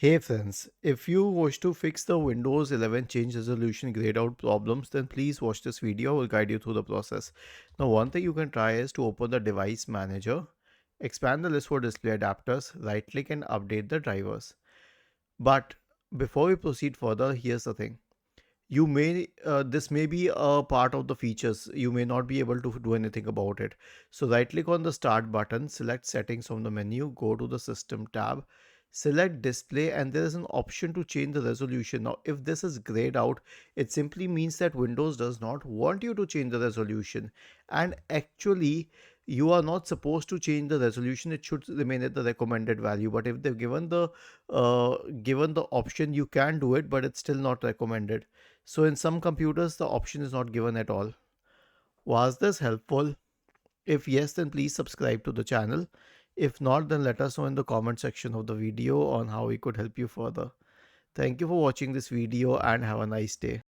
Hey friends, if you wish to fix the Windows 11 change resolution grayed out problems, then please watch this video. I will guide you through the process. Now, one thing you can try is to open the device manager, expand the list for display adapters, right click and update the drivers. But before we proceed further, here's the thing. This may be a part of the features. You may not be able to do anything about it. So right click on the start button, select settings from the menu, go to the system tab, select display, and there is an option to change the resolution. Now if this is grayed out, it simply means that Windows does not want you to change the resolution, and actually you are not supposed to change the resolution. It should remain at the recommended value. But if they've given the option, you can do it, but it's still not recommended. So in some computers, the option is not given at all. Was this helpful? If yes, then please subscribe to the channel. If not, then let us know in the comment section of the video on how we could help you further. Thank you for watching this video and have a nice day.